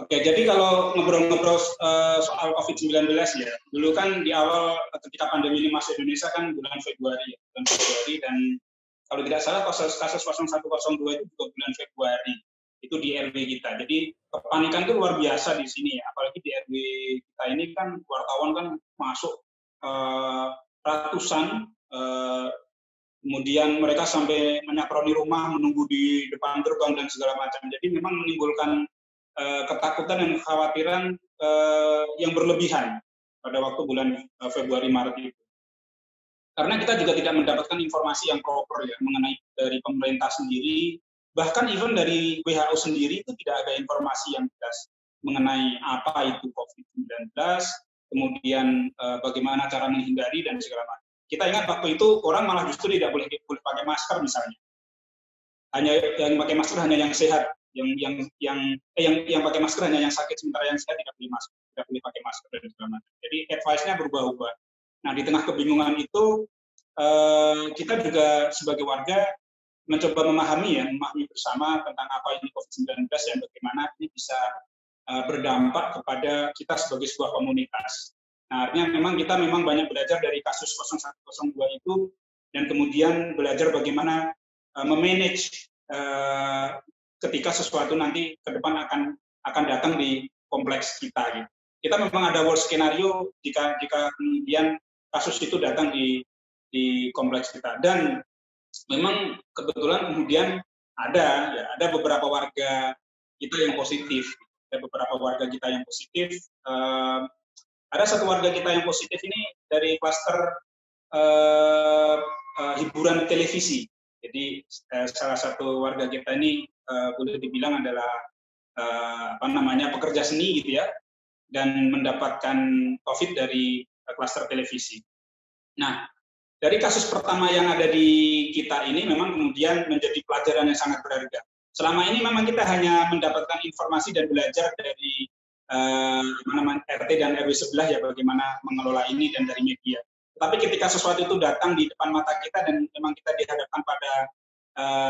Oke, jadi kalau ngobrol-ngobrol soal COVID-19 ya, dulu kan di awal ketika pandemi ini masuk Indonesia kan bulan Februari, ya, bulan Februari, dan kalau tidak salah kasus 0102 itu juga bulan Februari, itu di RW kita. Jadi kepanikan itu luar biasa di sini ya, apalagi di RW kita ini kan wartawan kan masuk ratusan, kemudian mereka sampai menyakroni rumah, menunggu di depan gerbang dan segala macam. Jadi memang menimbulkan ketakutan dan kekhawatiran yang berlebihan pada waktu bulan Februari Maret itu. Karena kita juga tidak mendapatkan informasi yang proper ya mengenai dari pemerintah sendiri, bahkan even dari WHO sendiri itu tidak ada informasi yang jelas mengenai apa itu COVID-19, kemudian bagaimana cara menghindari dan segala macam. Kita ingat waktu itu orang malah justru tidak boleh pakai masker misalnya. Hanya yang pakai masker hanya yang sehat, yang pakai masker hanya yang sakit, sementara yang sehat tidak boleh pakai masker dan segala macam. Jadi advice-nya berubah-ubah. Nah, di tengah kebingungan itu kita juga sebagai warga mencoba memahami bersama tentang apa ini COVID-19 dan bagaimana ini bisa berdampak kepada kita sebagai sebuah komunitas. Nah, artinya kita memang banyak belajar dari kasus 0102 itu, dan kemudian belajar bagaimana memanage ketika sesuatu nanti ke depan akan datang di kompleks kita. Gitu. Kita memang ada worst skenario jika kemudian kasus itu datang di kompleks kita. Dan memang kebetulan kemudian ada beberapa warga kita yang positif. Ada beberapa warga kita yang positif. Ada satu warga kita yang positif ini dari klaster hiburan televisi. Jadi salah satu warga kita ini boleh dibilang adalah pekerja seni gitu ya, dan mendapatkan COVID dari klaster televisi. Nah, dari kasus pertama yang ada di kita ini memang kemudian menjadi pelajaran yang sangat berharga. Selama ini memang kita hanya mendapatkan informasi dan belajar dari RT dan RW sebelah ya bagaimana mengelola ini dan dari media. Tapi ketika sesuatu itu datang di depan mata kita dan memang kita dihadapkan pada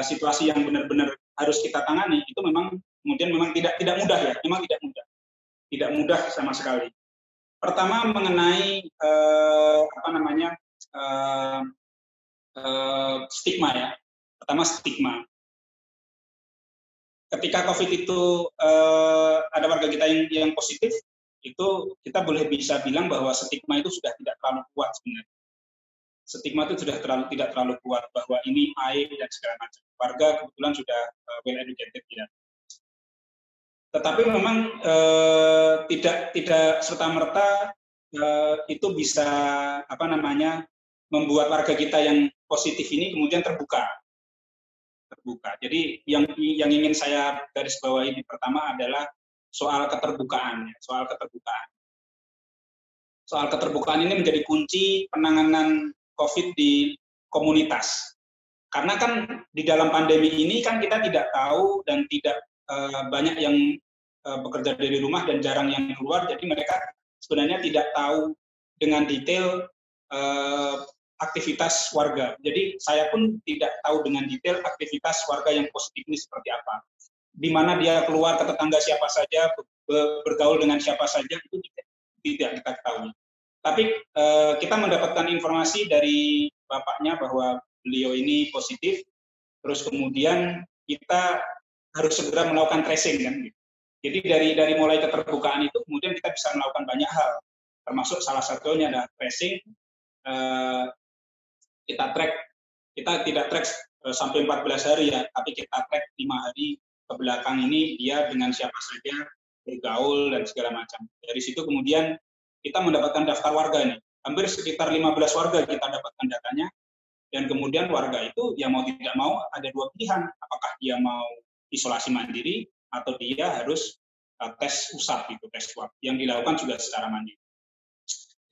situasi yang benar-benar harus kita tangani, itu memang kemudian memang tidak mudah ya, memang tidak mudah sama sekali. Pertama mengenai stigma ya. Pertama stigma. Ketika COVID itu ada warga kita yang positif, itu kita bisa bilang bahwa stigma itu sudah tidak terlalu kuat sebenarnya. Stigma itu sudah tidak terlalu kuat bahwa ini aib dan segala macam. Warga kebetulan sudah well educated ya. Tetapi memang tidak serta-merta itu bisa membuat warga kita yang positif ini kemudian terbuka. Jadi yang ingin saya garis bawahi ini pertama adalah soal keterbukaan. Soal keterbukaan ini menjadi kunci penanganan COVID di komunitas. Karena kan di dalam pandemi ini kan kita tidak tahu dan tidak banyak yang bekerja dari rumah dan jarang yang keluar, jadi mereka sebenarnya tidak tahu dengan detail aktivitas warga. Jadi saya pun tidak tahu dengan detail aktivitas warga yang positif ini seperti apa. Di mana dia keluar ke tetangga siapa saja, bergaul dengan siapa saja, itu tidak kita ketahui. Tapi kita mendapatkan informasi dari bapaknya bahwa beliau ini positif, terus kemudian kita harus segera melakukan tracing kan. Jadi dari mulai keterbukaan itu kemudian kita bisa melakukan banyak hal, termasuk salah satunya adalah tracing. Kita tidak track sampai 14 hari ya, tapi kita track 5 hari ke belakang ini dia dengan siapa saja bergaul dan segala macam. Dari situ kemudian kita mendapatkan daftar warga nih, hampir sekitar 15 warga kita dapatkan datanya, dan kemudian warga itu yang mau tidak mau ada dua pilihan, apakah dia mau isolasi mandiri atau dia harus tes usap gitu, tes swab yang dilakukan juga secara mandiri.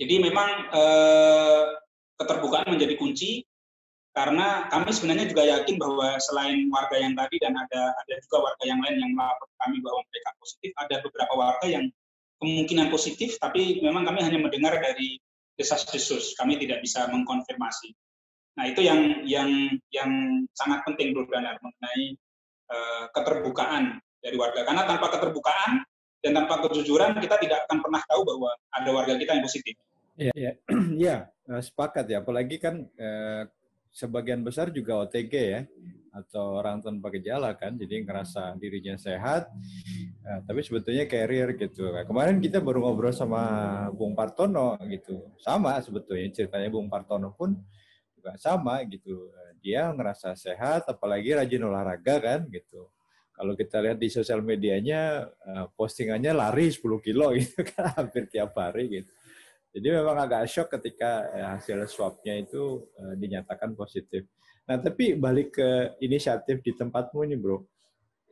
Jadi memang keterbukaan menjadi kunci, karena kami sebenarnya juga yakin bahwa selain warga yang tadi dan ada juga warga yang lain yang melapor kami bahwa mereka positif, ada beberapa warga yang kemungkinan positif, tapi memang kami hanya mendengar dari desas-desus, kami tidak bisa mengkonfirmasi. Nah itu yang sangat penting Bro Danar mengenai keterbukaan dari warga, karena tanpa keterbukaan dan tanpa kejujuran kita tidak akan pernah tahu bahwa ada warga kita yang positif. Iya, sepakat ya. Apalagi kan sebagian besar juga OTG ya, atau orang tanpa gejala kan, jadi ngerasa dirinya sehat, tapi sebetulnya carrier gitu. Kemarin kita baru ngobrol sama Bung Partono gitu, sama sebetulnya ceritanya Bung Partono pun juga sama gitu. Dia ngerasa sehat, apalagi rajin olahraga kan gitu. Kalau kita lihat di sosial medianya, postingannya lari 10 kilo gitu kan, hampir tiap hari gitu. Jadi memang agak shock ketika hasil swabnya itu dinyatakan positif. Nah, tapi balik ke inisiatif di tempatmu ini, Bro.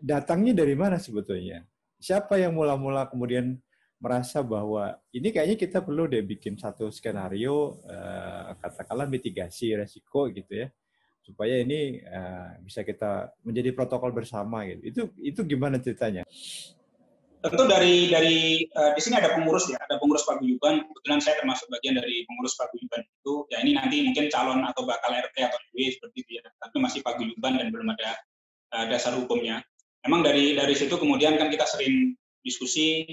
Datangnya dari mana sebetulnya? Siapa yang mula-mula kemudian merasa bahwa ini kayaknya kita perlu deh bikin satu skenario, katakanlah mitigasi resiko gitu ya, supaya ini bisa kita menjadi protokol bersama gitu. Itu gimana ceritanya? Tentu dari di sini ada pengurus ya, ada pengurus paguyuban. Kebetulan saya termasuk bagian dari pengurus paguyuban itu. Ya ini nanti mungkin calon atau bakal RT atau RW seperti itu ya, tapi masih paguyuban dan belum ada dasar hukumnya. Memang dari situ kemudian kan kita sering diskusi.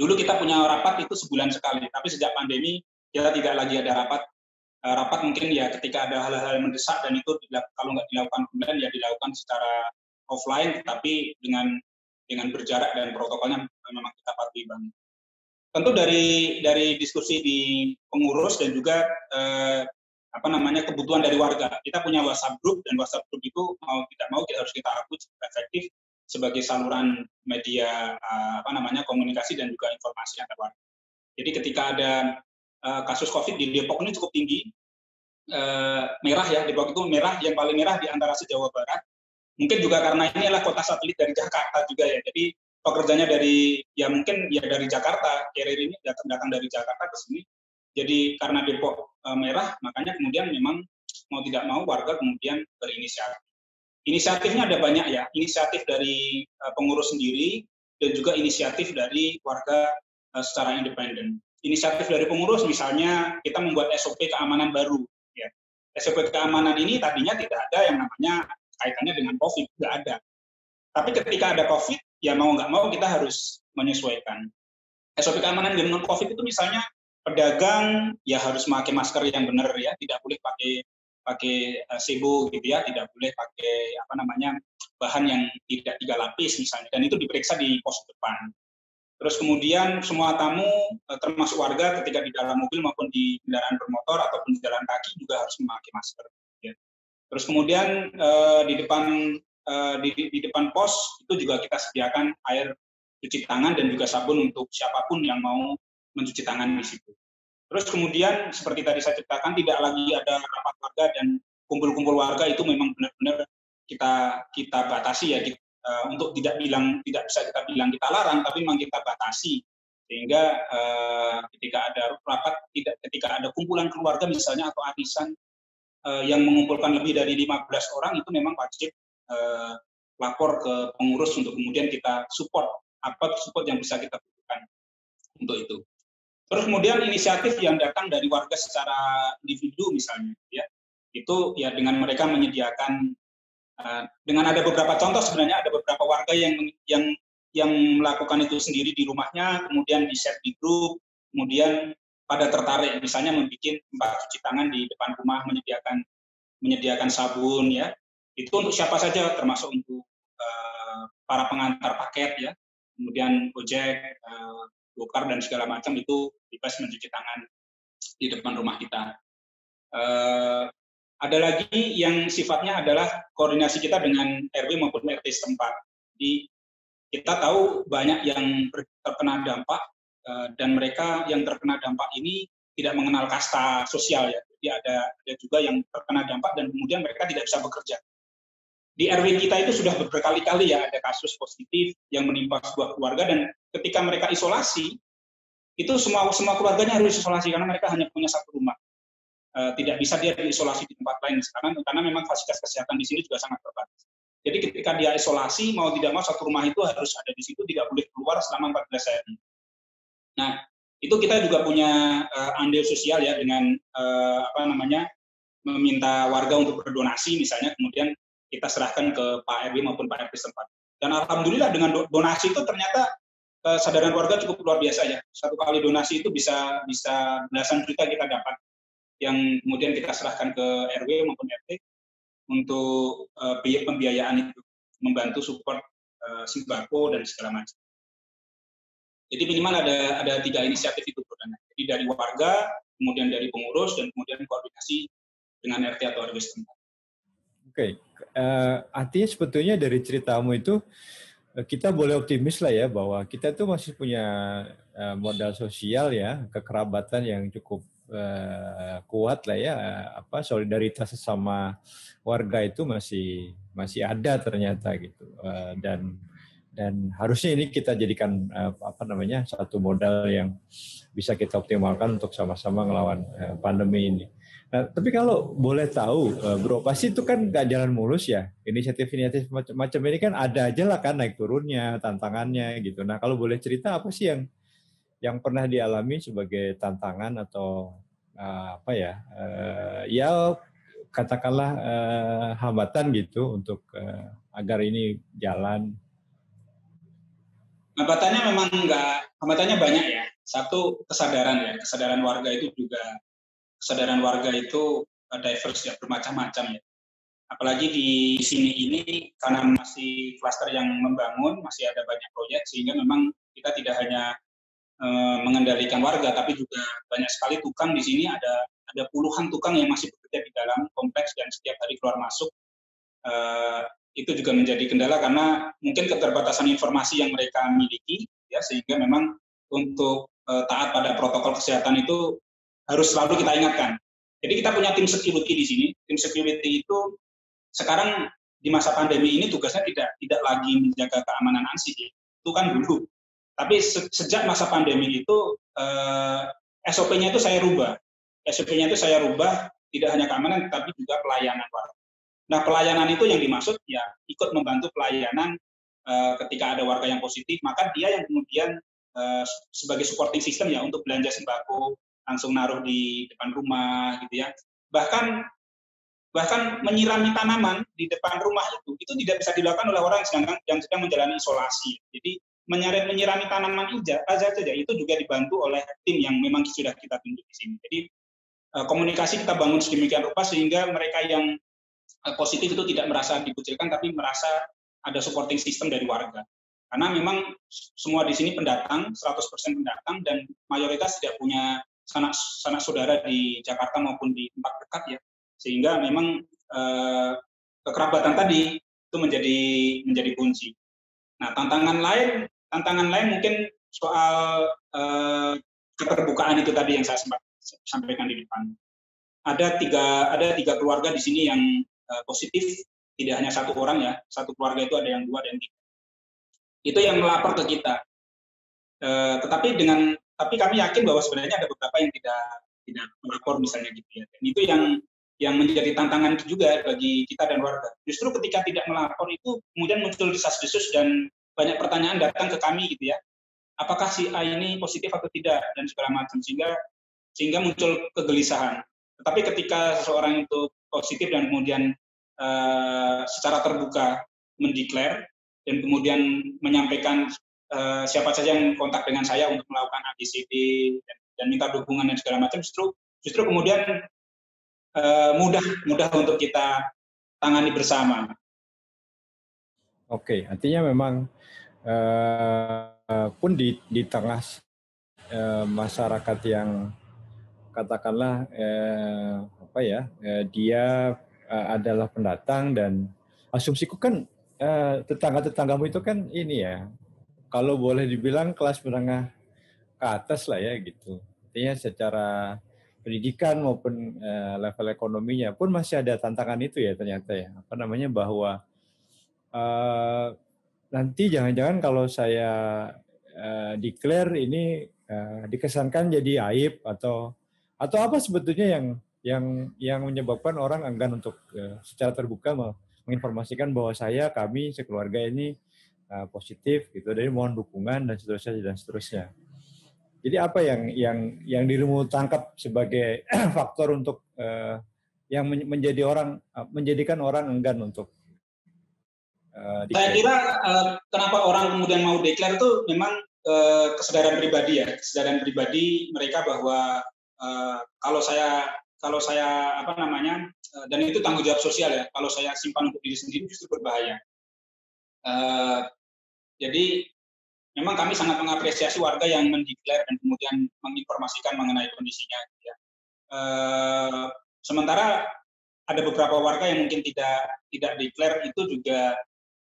Dulu kita punya rapat itu sebulan sekali, tapi sejak pandemi kita tidak lagi ada rapat. Rapat mungkin ya ketika ada hal-hal yang mendesak dan itu kalau nggak dilakukan online ya dilakukan secara offline, tetapi dengan berjarak dan protokolnya memang kita patuhi banget. Tentu dari diskusi di pengurus dan juga kebutuhan dari warga. Kita punya WhatsApp group dan WhatsApp group itu mau tidak mau harus kita akui cukup efektif sebagai saluran media komunikasi dan juga informasi antar warga. Jadi ketika ada kasus COVID di Depok ini cukup tinggi, merah ya, Depok itu merah, yang paling merah di antara se-Jawa Barat. Mungkin juga karena ini adalah kota satelit dari Jakarta juga ya, jadi pekerjanya dari Jakarta, carrier ini datang dari Jakarta ke sini. Jadi karena Depok merah, makanya kemudian memang mau tidak mau warga kemudian berinisiatif. Inisiatifnya ada banyak ya, inisiatif dari pengurus sendiri dan juga inisiatif dari warga secara independen. Inisiatif dari pengurus misalnya kita membuat SOP keamanan baru. Ya. SOP keamanan ini tadinya tidak ada yang namanya kaitannya dengan COVID, nggak ada. Tapi ketika ada COVID, ya mau nggak mau kita harus menyesuaikan. SOP keamanan dengan COVID itu misalnya pedagang ya harus memakai masker yang benar ya, tidak boleh pakai sebo gitu ya, tidak boleh pakai bahan yang tidak 3 lapis misalnya, dan itu diperiksa di pos depan. Terus kemudian semua tamu termasuk warga ketika di dalam mobil maupun di kendaraan bermotor ataupun di jalan kaki juga harus memakai masker. Ya. Terus kemudian di depan pos itu juga kita sediakan air cuci tangan dan juga sabun untuk siapapun yang mau mencuci tangan di situ. Terus kemudian seperti tadi saya ceritakan tidak lagi ada rapat warga dan kumpul-kumpul warga, itu memang benar-benar kita batasi ya, untuk tidak bisa kita bilang kita larang, tapi memang kita batasi sehingga ketika ada rapat, ketika ada kumpulan keluarga misalnya atau arisan yang mengumpulkan lebih dari 15 orang, itu memang wajib lapor ke pengurus untuk kemudian kita support yang bisa kita butuhkan untuk itu. Terus kemudian inisiatif yang datang dari warga secara individu misalnya, ya itu ya dengan mereka menyediakan dengan ada beberapa contoh, sebenarnya ada beberapa warga yang melakukan itu sendiri di rumahnya, kemudian di-share di grup, kemudian pada tertarik misalnya membuat tempat cuci tangan di depan rumah, menyediakan sabun ya. Itu untuk siapa saja, termasuk untuk para pengantar paket ya, kemudian Gojek, Gokar dan segala macam itu bebas mencuci tangan di depan rumah kita. Ada lagi yang sifatnya adalah koordinasi kita dengan RW maupun RT setempat. Jadi kita tahu banyak yang terkena dampak dan mereka yang terkena dampak ini tidak mengenal kasta sosial ya. Jadi ada juga yang terkena dampak dan kemudian mereka tidak bisa bekerja. Di RW kita itu sudah berkali-kali ya ada kasus positif yang menimpa sebuah keluarga, dan ketika mereka isolasi itu semua keluarganya harus isolasi karena mereka hanya punya satu rumah. Tidak bisa dia diisolasi di tempat lain sekarang karena memang fasilitas kesehatan di sini juga sangat terbatas. Jadi ketika dia isolasi, mau tidak mau satu rumah itu harus ada di situ, tidak boleh keluar selama 14 hari. Nah, itu kita juga punya andil sosial ya dengan meminta warga untuk berdonasi misalnya, kemudian kita serahkan ke Pak RW maupun Pak RT setempat. Dan alhamdulillah dengan donasi itu ternyata kesadaran warga cukup luar biasa ya. Satu kali donasi itu bisa belasan juta kita dapat, yang kemudian kita serahkan ke RW maupun RT untuk pembiayaan itu, membantu support sembako dan segala macam. Jadi minimal ada 3 inisiatif itu, Bro Dana. Jadi dari warga, kemudian dari pengurus, dan kemudian koordinasi dengan RT atau RW setempat. Oke, artinya sebetulnya dari ceritamu itu kita boleh optimis lah ya bahwa kita tuh masih punya modal sosial ya, kekerabatan yang cukup kuat lah ya, solidaritas sesama warga itu masih ada ternyata gitu, dan harusnya ini kita jadikan satu modal yang bisa kita optimalkan untuk sama-sama ngelawan pandemi ini. Nah, tapi kalau boleh tahu, Bro, pasti itu kan nggak jalan mulus ya. Inisiatif-inisiatif macam ini kan ada aja lah kan naik turunnya, tantangannya gitu. Nah, kalau boleh cerita apa sih yang pernah dialami sebagai tantangan atau ya katakanlah hambatan gitu untuk agar ini jalan. Hambatannya banyak ya. Satu, kesadaran warga itu juga. Kesadaran warga itu diverse ya, bermacam-macam ya. Apalagi di sini ini karena masih klaster yang membangun, masih ada banyak proyek, sehingga memang kita tidak hanya mengendalikan warga, tapi juga banyak sekali tukang di sini, ada puluhan tukang yang masih bekerja di dalam kompleks dan setiap hari keluar masuk. Itu juga menjadi kendala karena mungkin keterbatasan informasi yang mereka miliki, ya, sehingga memang untuk taat pada protokol kesehatan itu harus selalu kita ingatkan. Jadi kita punya tim security di sini. Tim security itu sekarang di masa pandemi ini tugasnya tidak lagi menjaga keamanan ANSI, itu kan dulu. Tapi sejak masa pandemi itu SOP-nya itu saya rubah. SOP-nya itu saya rubah, tidak hanya keamanan tapi juga pelayanan warga. Nah, pelayanan itu yang dimaksud ya ikut membantu pelayanan ketika ada warga yang positif, maka dia yang kemudian sebagai supporting system ya untuk belanja sembako, langsung naruh di depan rumah gitu ya. Bahkan menyirami tanaman di depan rumah itu tidak bisa dilakukan oleh orang yang sedang menjalani isolasi. Jadi menyirami tanaman aja itu juga dibantu oleh tim yang memang sudah kita tunjuk di sini. Jadi komunikasi kita bangun sedemikian rupa sehingga mereka yang positif itu tidak merasa dikucilkan tapi merasa ada supporting system dari warga. Karena memang semua di sini pendatang, 100% pendatang, dan mayoritas tidak punya sanak saudara di Jakarta maupun di tempat dekat ya, sehingga memang kekerabatan tadi itu menjadi kunci. Nah, tantangan lain mungkin soal keterbukaan itu tadi yang saya sempat sampaikan di depan. Ada tiga keluarga di sini yang positif, tidak hanya satu orang ya, satu keluarga itu ada yang 2 dan 3. Itu yang melapor ke kita. Tapi kami yakin bahwa sebenarnya ada beberapa yang tidak melapor misalnya gitu ya. Dan itu yang menjadi tantangan juga bagi kita dan warga. Justru ketika tidak melapor itu kemudian muncul desas-desus dan banyak pertanyaan datang ke kami gitu ya. Apakah si A ini positif atau tidak dan segala macam, sehingga muncul kegelisahan. Tetapi ketika seseorang itu positif dan kemudian secara terbuka mendeklar dan kemudian menyampaikan siapa saja yang kontak dengan saya untuk melakukan ABCD dan minta dukungan dan segala macam, justru kemudian mudah untuk kita tangani bersama. Oke, artinya memang pun di tengah masyarakat yang katakanlah dia adalah pendatang, dan asumsiku kan tetanggamu itu kan ini ya, kalau boleh dibilang kelas menengah ke atas lah ya gitu. Artinya secara pendidikan maupun level ekonominya pun masih ada tantangan itu ya ternyata ya. Bahwa nanti jangan-jangan kalau saya declare ini dikesankan jadi aib atau apa sebetulnya yang menyebabkan orang enggan untuk secara terbuka menginformasikan bahwa kami sekeluarga ini positif gitu, jadi mohon dukungan dan seterusnya. Jadi apa yang dirimu tangkap sebagai faktor untuk yang menjadikan orang enggan untuk Saya kira kenapa orang kemudian mau declare itu memang kesadaran pribadi ya, kesadaran pribadi mereka bahwa kalau saya apa namanya, dan itu tanggung jawab sosial ya, kalau saya simpan untuk diri sendiri justru berbahaya. Jadi memang kami sangat mengapresiasi warga yang mendeklar dan kemudian menginformasikan mengenai kondisinya. Ya. Sementara ada beberapa warga yang mungkin tidak declare, itu juga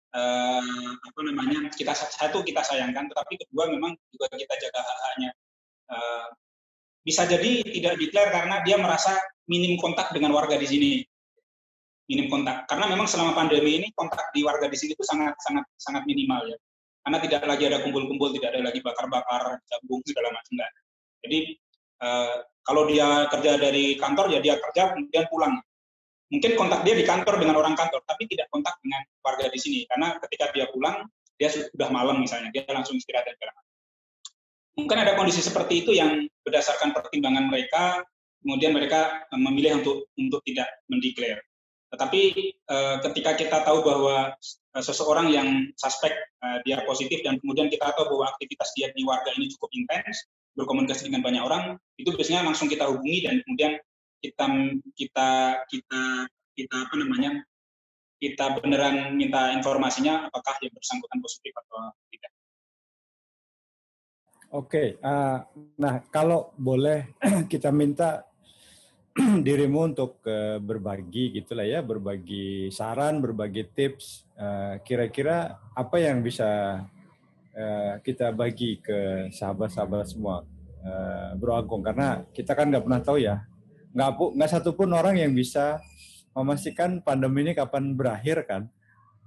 apa namanya, satu kita sayangkan, tetapi kedua memang juga kita jaga hak-haknya. Bisa jadi tidak declare karena dia merasa minim kontak dengan warga di sini, minim kontak. Karena memang selama pandemi ini kontak di warga di sini itu sangat minimal ya. Karena tidak lagi ada kumpul-kumpul, tidak ada lagi bakar-bakar, jagung segala macam. Jadi kalau dia kerja dari kantor ya dia kerja kemudian pulang. Mungkin kontak dia di kantor dengan orang kantor, tapi tidak kontak dengan warga di sini. Karena ketika dia pulang, dia sudah malam misalnya, dia langsung istirahat dan segala macam. Mungkin ada kondisi seperti itu yang berdasarkan pertimbangan mereka, kemudian mereka memilih untuk tidak mendeklar. Tetapi ketika kita tahu bahwa seseorang yang suspek dia positif dan kemudian kita tahu bahwa aktivitas dia di warga ini cukup intens, berkomunikasi dengan banyak orang, itu biasanya langsung kita hubungi dan kemudian kita apa namanya, kita beneran minta informasinya apakah yang bersangkutan positif atau tidak. Oke, nah kalau boleh kita minta dirimu untuk berbagi gitulah ya, berbagi saran, berbagi tips. Kira-kira apa yang bisa kita bagi ke sahabat-sahabat semua, Bro Agung? Karena kita kan nggak pernah tahu ya, nggak satupun orang yang bisa memastikan pandemi ini kapan berakhir kan.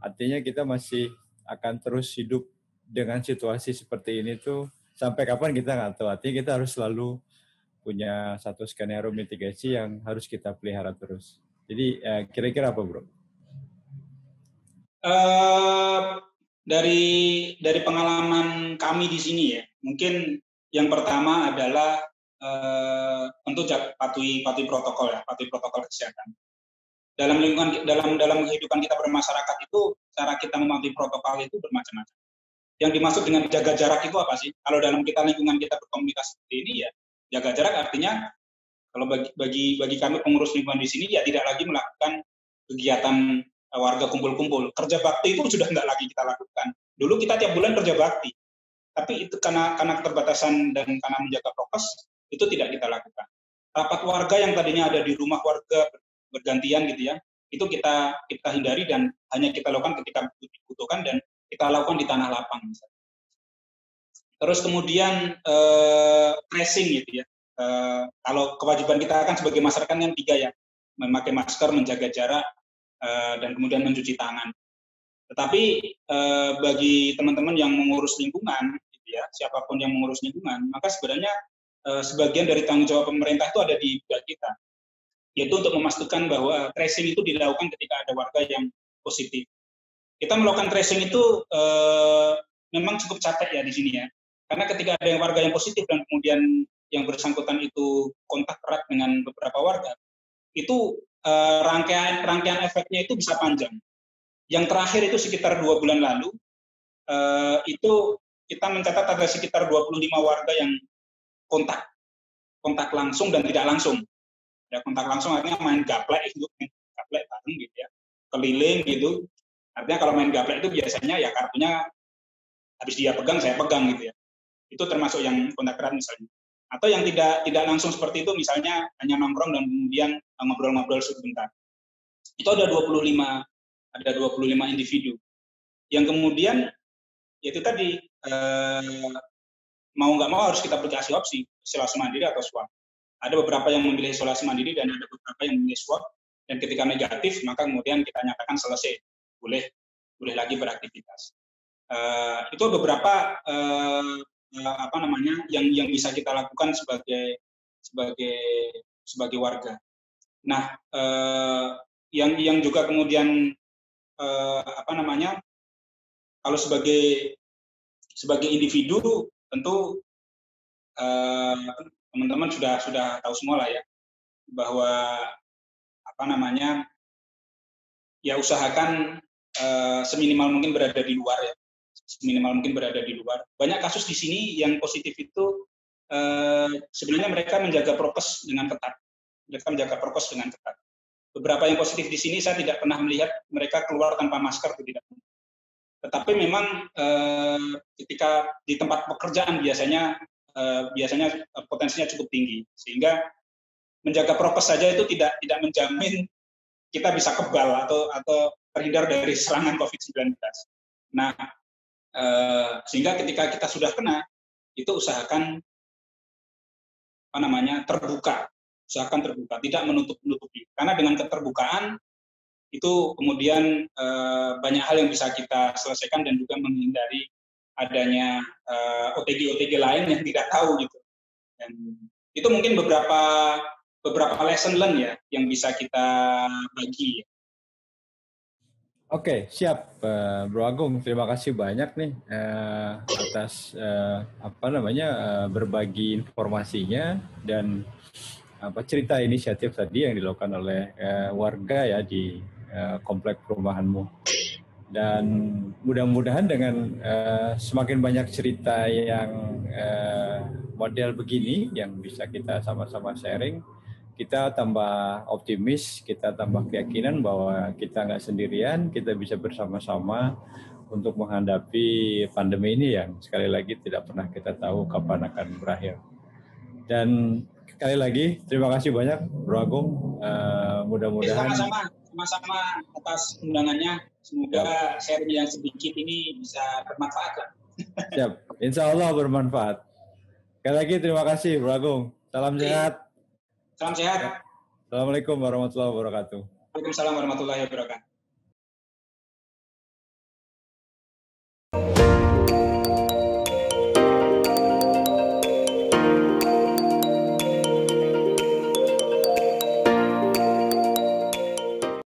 Artinya kita masih akan terus hidup dengan situasi seperti ini tuh sampai kapan kita nggak tahu. Artinya kita harus selalu punya satu skenario mitigasi yang harus kita pelihara terus. Jadi kira-kira apa, Bro? Dari pengalaman kami di sini ya, mungkin yang pertama adalah tentu patuhi protokol ya, patuhi protokol kesehatan. Dalam lingkungan dalam kehidupan kita bermasyarakat itu cara kita mematuhi protokol itu bermacam-macam. Yang dimaksud dengan jaga jarak itu apa sih? Kalau dalam lingkungan kita berkomunikasi seperti ini ya, jaga jarak artinya kalau bagi kami pengurus lingkungan di sini ya tidak lagi melakukan kegiatan warga kumpul-kumpul. Kerja bakti itu sudah nggak lagi kita lakukan. Dulu kita tiap bulan kerja bakti, tapi itu karena keterbatasan dan karena menjaga prokes itu tidak kita lakukan. Rapat warga yang tadinya ada di rumah warga bergantian gitu ya, itu kita hindari dan hanya kita lakukan ketika dibutuhkan dan kita lakukan di tanah lapang misalnya. Terus kemudian tracing gitu ya. Kalau kewajiban kita kan sebagai masyarakat yang 3 ya, memakai masker, menjaga jarak, dan kemudian mencuci tangan. Tetapi bagi teman-teman yang mengurus lingkungan, gitu ya, siapapun yang mengurus lingkungan, maka sebenarnya sebagian dari tanggung jawab pemerintah itu ada di pihak kita, yaitu untuk memastikan bahwa tracing itu dilakukan ketika ada warga yang positif. Kita melakukan tracing itu memang cukup capek ya di sini ya, karena ketika ada yang warga yang positif dan kemudian yang bersangkutan itu kontak erat dengan beberapa warga, itu rangkaian efeknya itu bisa panjang. Yang terakhir itu sekitar 2 bulan lalu, itu kita mencatat ada sekitar 25 warga yang kontak langsung dan tidak langsung. Ya, kontak langsung artinya main gaplek bareng gitu ya, keliling gitu. Artinya kalau main gaplek itu biasanya ya kartunya habis dia pegang saya pegang gitu ya. Itu termasuk yang kontak erat misalnya. Atau yang tidak langsung seperti itu, misalnya hanya nongkrong dan kemudian ngobrol-ngobrol sebentar. Itu ada 25 individu yang kemudian yaitu tadi mau nggak mau harus kita beri opsi isolasi mandiri atau swab. Ada beberapa yang memilih isolasi mandiri dan ada beberapa yang memilih swab, dan ketika negatif maka kemudian kita nyatakan selesai, boleh lagi beraktivitas. Itu beberapa apa namanya yang bisa kita lakukan sebagai warga. Nah, yang juga kemudian apa namanya, kalau sebagai individu tentu teman-teman sudah tahu semua lah ya, bahwa apa namanya, ya usahakan seminimal mungkin berada di luar ya, seminimal mungkin berada di luar. Banyak kasus di sini yang positif itu sebenarnya mereka menjaga prokes dengan ketat. Beberapa yang positif di sini saya tidak pernah melihat mereka keluar tanpa masker atau tidak. Tetapi memang ketika di tempat pekerjaan biasanya potensinya cukup tinggi, sehingga menjaga prokes saja itu tidak menjamin kita bisa kebal atau terhindar dari serangan COVID-19. Nah, sehingga ketika kita sudah kena, itu usahakan terbuka, tidak menutup-nutupi. Karena dengan keterbukaan itu kemudian banyak hal yang bisa kita selesaikan dan juga menghindari adanya OTG lain yang tidak tahu gitu. Dan itu mungkin beberapa lesson learn ya yang bisa kita bagi. Oke, siap, Bro Agung. Terima kasih banyak nih atas berbagi informasinya dan cerita inisiatif tadi yang dilakukan oleh warga ya di komplek perumahanmu. Dan mudah-mudahan dengan semakin banyak cerita yang model begini yang bisa kita sama-sama sharing, kita tambah optimis, kita tambah keyakinan bahwa kita nggak sendirian, kita bisa bersama-sama untuk menghadapi pandemi ini yang sekali lagi tidak pernah kita tahu kapan akan berakhir. Dan sekali lagi terima kasih banyak Bro Agung. Mudah-mudahan sama-sama atas undangannya. Semoga sharing yang sedikit ini bisa bermanfaat. Siap, insya Allah bermanfaat. Sekali lagi terima kasih Bro Agung. Salam sehat. Salam sehat. Assalamualaikum warahmatullahi wabarakatuh. Waalaikumsalam warahmatullahi wabarakatuh.